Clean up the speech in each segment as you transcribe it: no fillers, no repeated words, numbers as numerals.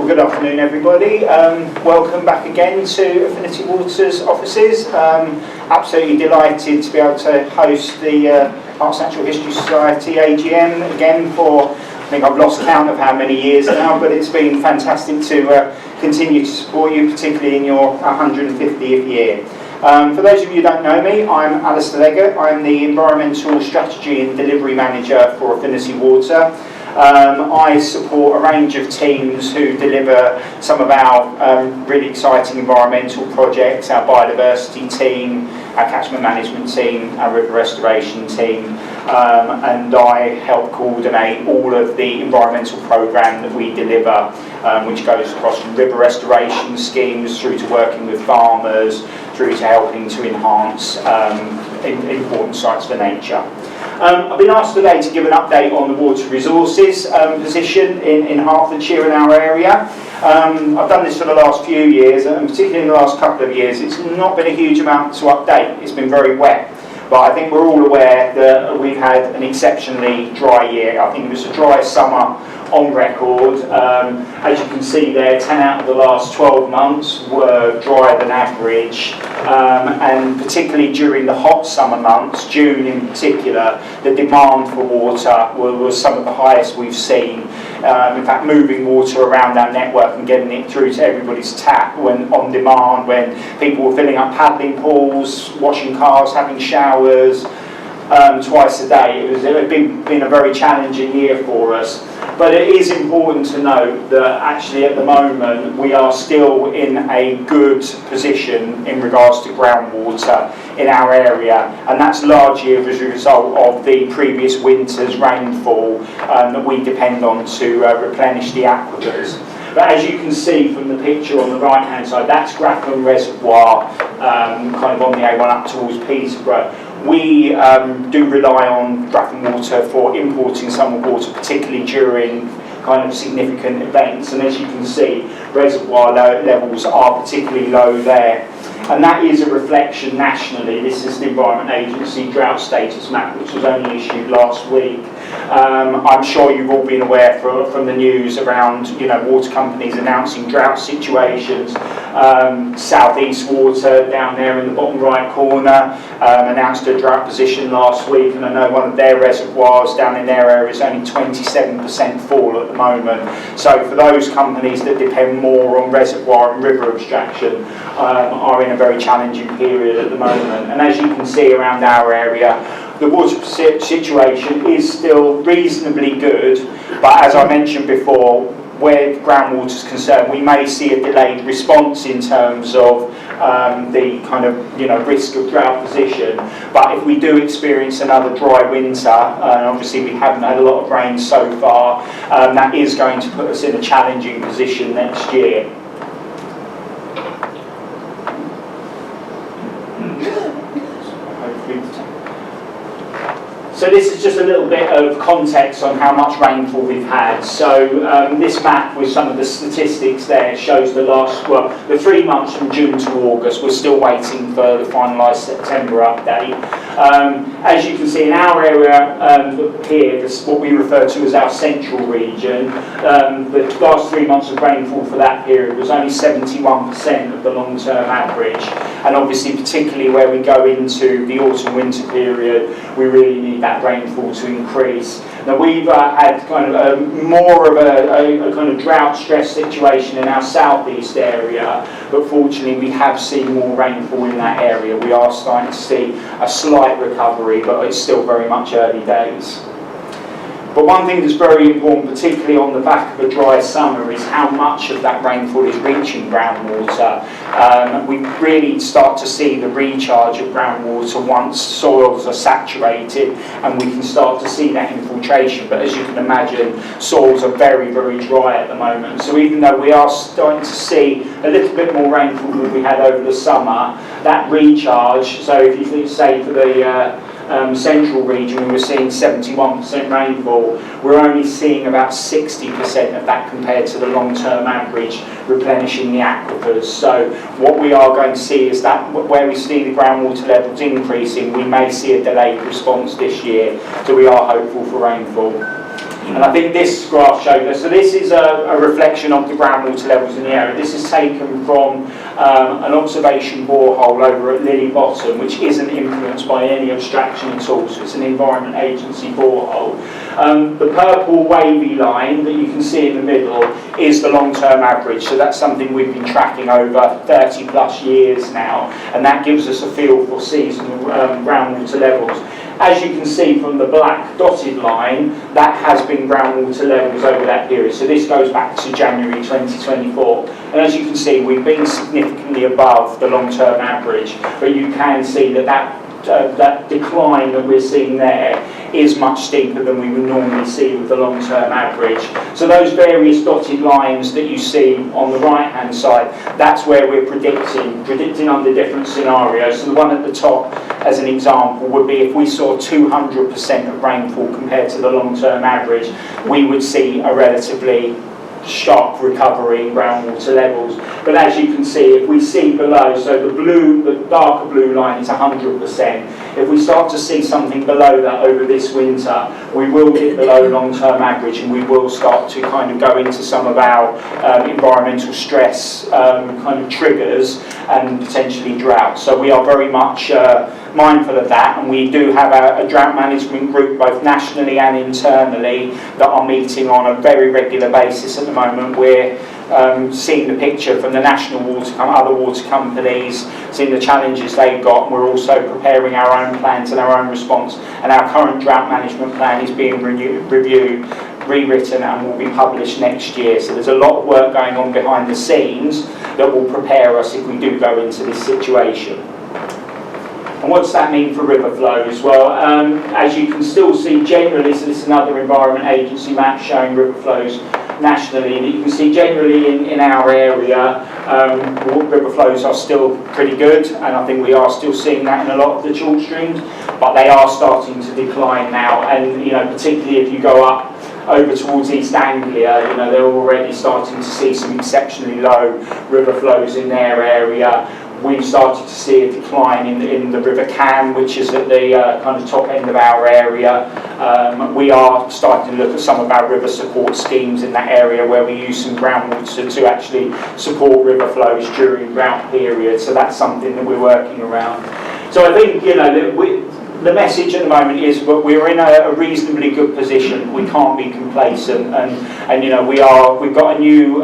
Well, good afternoon, everybody. Welcome back again to Affinity Water's offices. Absolutely delighted to be able to host the Arts Natural History Society AGM again for, I think I've lost count of how many years now, but it's been fantastic to continue to support you, particularly in your 150th year. For those of you who don't know me, I'm Alister Leggatt. I'm the Environmental Strategy and Delivery Manager for Affinity Water. I support a range of teams who deliver some of our really exciting environmental projects, our biodiversity team, our catchment management team, our river restoration team, and I help coordinate all of the environmental programme that we deliver, which goes across from river restoration schemes through to working with farmers, through to helping to enhance important sites for nature. I've been asked today to give an update on the water resources position in Hertfordshire in our area. I've done this for the last few years, and particularly in the last couple of years, it's not been a huge amount to update. It's been very wet. But I think we're all aware that we've had an exceptionally dry year. I think it was the driest summer on record. As you can see there, 10 out of the last 12 months were drier than average, and particularly during the hot summer months, June in particular, the demand for water was some of the highest we've seen. In fact, moving water around our network and getting it through to everybody's tap when on demand, when people were filling up paddling pools, washing cars, having showers twice a day. It was been a very challenging year for us. But it is important to note that actually at the moment we are still in a good position in regards to groundwater in our area, and that's largely as a result of the previous winter's rainfall that we depend on to replenish the aquifers. But as you can see from the picture on the right hand side, that's Grafham Reservoir, kind of on the A1 up towards Peterborough. We do rely on Grafham water for importing summer water, particularly during kind of significant events, and as you can see, reservoir levels are particularly low there. And that is a reflection nationally. This is the Environment Agency drought status map, which was only issued last week. I'm sure you've all been aware from the news around, water companies announcing drought situations. South East Water down there in the bottom right corner announced a drought position last week, and I know one of their reservoirs down in their area is only 27% full at the moment. So for those companies that depend more on reservoir and river abstraction, are in a very challenging period at the moment. And as you can see around our area, the water situation is still reasonably good, but as I mentioned before, where groundwater is concerned, we may see a delayed response in terms of the kind of risk of drought position. But if we do experience another dry winter, and obviously we haven't had a lot of rain so far, that is going to put us in a challenging position next year. So this is just a little bit of context on how much rainfall we've had. So this map with some of the statistics there shows the 3 months from June to August. We're still waiting for the finalised September update. As you can see in our area here, this is what we refer to as our central region. The last 3 months of rainfall for that period was only 71% of the long-term average. And obviously, particularly where we go into the autumn-winter period, we really need that rainfall to increase. Now we've had kind of more of a kind of drought stress situation in our southeast area, but fortunately we have seen more rainfall in that area. We are starting to see a slight recovery, but it's still very much early days. But one thing that's very important, particularly on the back of a dry summer, is how much of that rainfall is reaching groundwater. We really start to see the recharge of groundwater once soils are saturated, and we can start to see that infiltration. But as you can imagine, soils are very, very dry at the moment. So even though we are starting to see a little bit more rainfall than we had over the summer, that recharge, so if you say for the central region, we were seeing 71% rainfall. We're only seeing about 60% of that compared to the long-term average, replenishing the aquifers. So what we are going to see is that where we see the groundwater levels increasing, we may see a delayed response this year. So we are hopeful for rainfall. And I think this graph showed us, so this is a reflection of the groundwater levels in the area. This is taken from an observation borehole over at Lily Bottom, which isn't influenced by any abstraction at all, so it's an Environment Agency borehole. The purple wavy line that you can see in the middle is the long-term average, so that's something we've been tracking over 30 plus years now, and that gives us a feel for seasonal groundwater levels. As you can see from the black dotted line, that has been groundwater levels over that period. So this goes back to January 2024. And as you can see, we've been significantly above the long-term average, but you can see that decline that we're seeing there is much steeper than we would normally see with the long-term average. So those various dotted lines that you see on the right-hand side, that's where we're predicting under different scenarios. So the one at the top, as an example, would be if we saw 200% of rainfall compared to the long-term average, we would see a relatively sharp recovery in groundwater levels. But as you can see, if we see below, so the darker blue line is 100%. If we start to see something below that over this winter, we will get below long-term average, and we will start to kind of go into some of our environmental stress kind of triggers and potentially drought. So we are very much mindful of that, and we do have a drought management group both nationally and internally that are meeting on a very regular basis at the moment. We're seeing the picture from the national other water companies, seeing the challenges they've got, and we're also preparing our own plans and our own response, and our current drought management plan is being reviewed, rewritten, and will be published next year. So there's a lot of work going on behind the scenes that will prepare us if we do go into this situation. And what does that mean for river flows? Well, as you can still see generally, so this is another Environment Agency map showing river flows nationally, and you can see generally in our area, river flows are still pretty good, and I think we are still seeing that in a lot of the chalk streams, but they are starting to decline now, and particularly if you go up over towards East Anglia, they're already starting to see some exceptionally low river flows in their area. We've started to see a decline in the River Cam, which is at the kind of top end of our area. We are starting to look at some of our river support schemes in that area where we use some groundwater to actually support river flows during drought periods. So that's something that we're working around. So I think the message at the moment is that we're in a reasonably good position. We can't be complacent, and we've got a new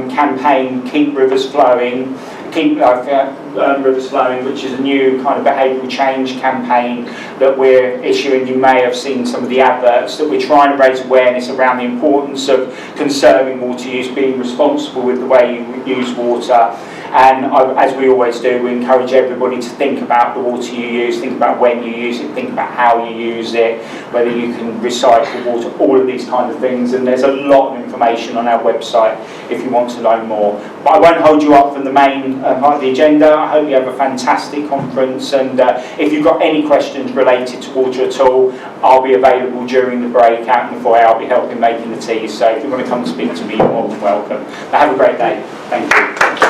campaign, Keep Rivers Flowing. Rivers Flowing, which is a new kind of behavioural change campaign that we're issuing. You may have seen some of the adverts that we're trying to raise awareness around the importance of conserving water use, being responsible with the way you use water. And as we always do, we encourage everybody to think about the water you use, think about when you use it, think about how you use it, whether you can recycle water, all of these kind of things. And there's a lot of information on our website if you want to learn more. But I won't hold you up from the main part of the agenda. I hope you have a fantastic conference, and if you've got any questions related to water at all, I'll be available during the break out in the foyer. I'll be helping making the tea, so if you want to come and speak to me, you're more than welcome. But have a great day. Thank you.